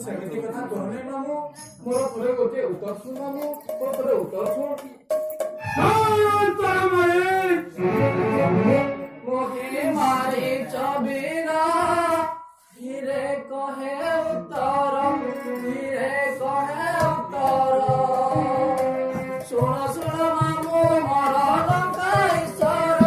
ସେମିତି କଥା କହନି ମାମୁଁ ମୋର ଥରେ ଗୋଟେ ଉତ୍ତର ଶୁଣ ମାମୁଁ ମୋର ଥରେ ଉତ୍ତର ଶୁଣ मोके मारी चबीरा धीरे कहे उत्तर धीरे कहे उत्तर सुन सुन मामू मोर लंका ईश्वर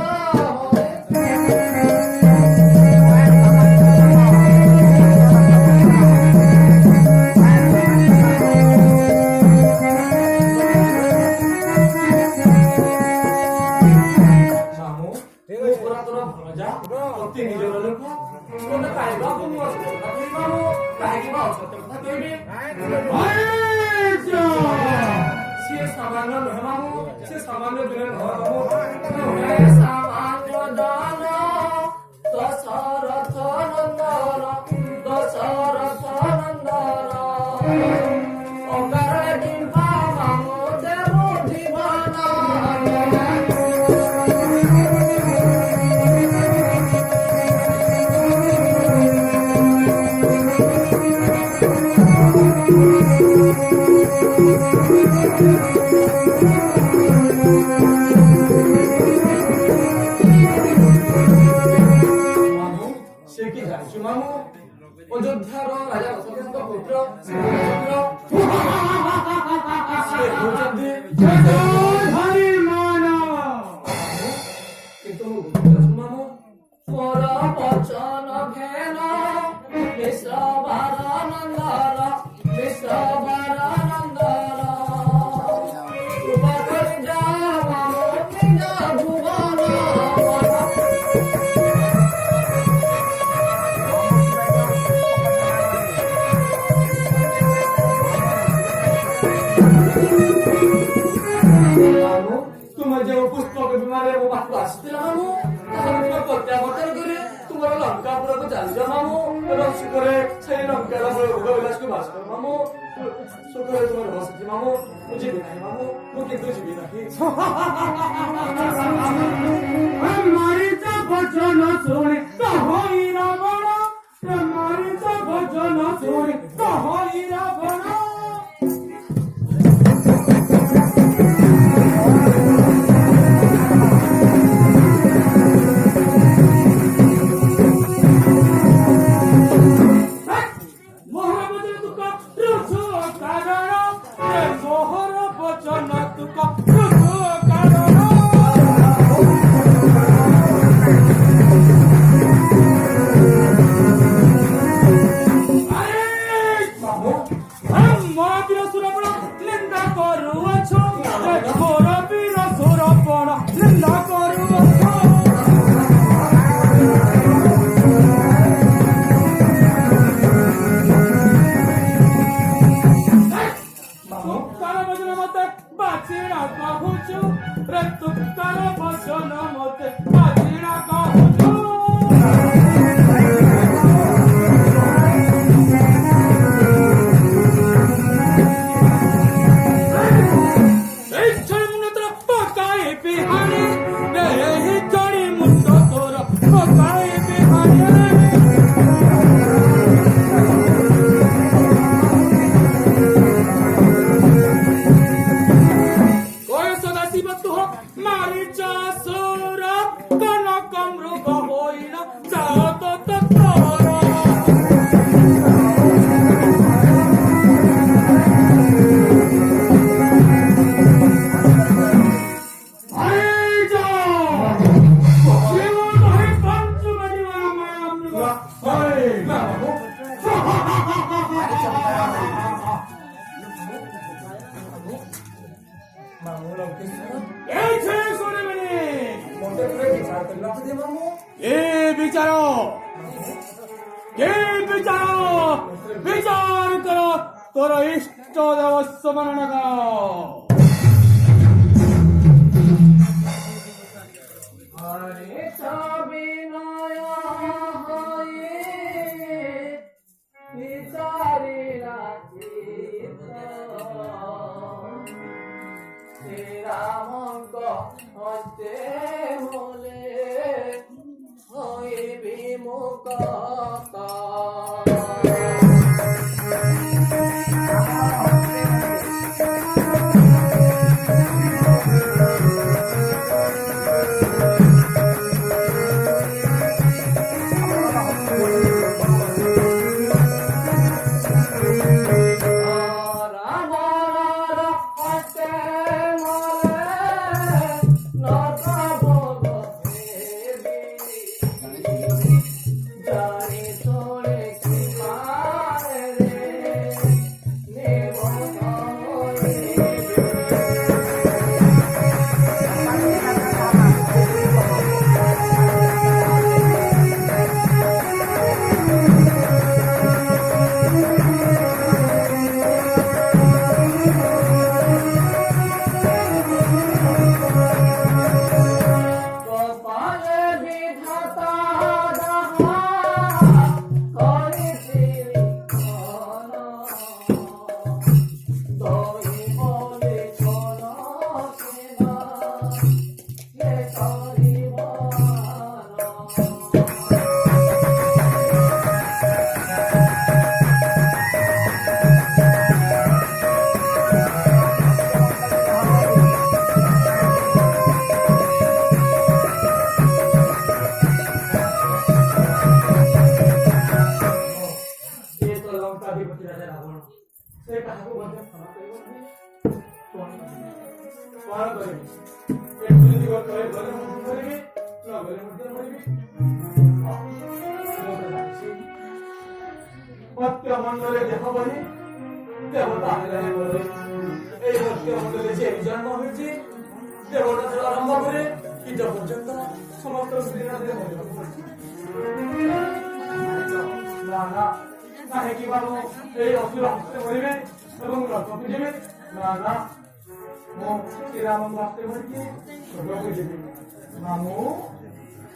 অযোধ্যার রাজা দশরথଙ୍କ পুত্র কিন্তু পর বচন ঘেন বিশ্ববারানন্দর বিশ্ববারানন্দর উপকর যাও নিজ ভুবন पुष्पक विमान मो पाख आसला मामू प्रत्यावर्तन करे तुमर लंकापुर को चल जा मामू सुखरे से लंकार भोगविलास को बास कर मामू सुखरे तुम बस मामू मुझे नहीं मामू मुझे तो जीवी नहीं हमारी तो वचन सुने तो होई रावण हमारी तो वचन सुने तो होई रावण विचार करो तोर इष्ट देव स्मरण करो हरे विनय विचारी श्री राम हस्ते बोले ସେ କାହାକୁ ମଧ୍ୟ କ୍ଷମା କରିବ କଣ କରିବି ଏଠୁ ଯଦି ଗଲେ ମଧ୍ୟ କରିବି ନ ଗଲେ ମଧ୍ୟ କରିବି ସତ୍ୟ ମଣ୍ଡଳେ ଦେହ ବହି ଦେବତା ହେଲାଣି ବୋଲେ এই সত্য মণ্ডলে যে জন্ম হয়েছে দেবতা থেকে আরম্ভ করে কীট পর্যন্ত সমস্ত স্ত্রীরা না না কাহিকি বাবু এই অসুর হস্তে মরিবে এবং রথকে যাবে না না ମୁଁ ଶ୍ରୀରାମଙ୍କ ହସ୍ତେ ମରିକି ସ୍ୱର୍ଗକୁ ଯିବି ମାମୁଁ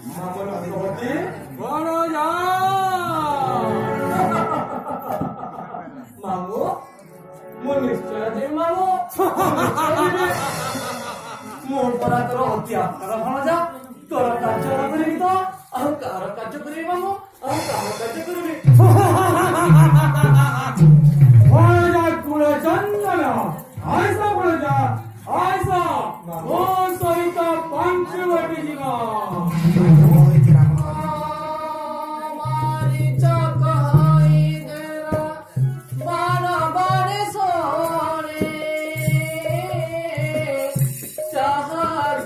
ମାମୁଁ ରଘୁପତି କଣ ଯା ମାମୁଁ ମୁଁ ନିଶ୍ଚୟ ଯିବି ମାମୁଁ ମୁଁ ପରା ତୋର ଅତି ଆତ୍ମାର ଭଣଜା ତୋର କାର୍ଯ୍ୟ ନ କରିବି ତ ଆଉ କାହାର କାର୍ଯ୍ୟ କରିବି ମାମୁଁ ଆଉ କାହାର କାର୍ଯ୍ୟ କରିବି ভণজা কুলে চন্দন আইসা ভণজা আইসা ও সহিত পঞ্চবটি জীবা চাহার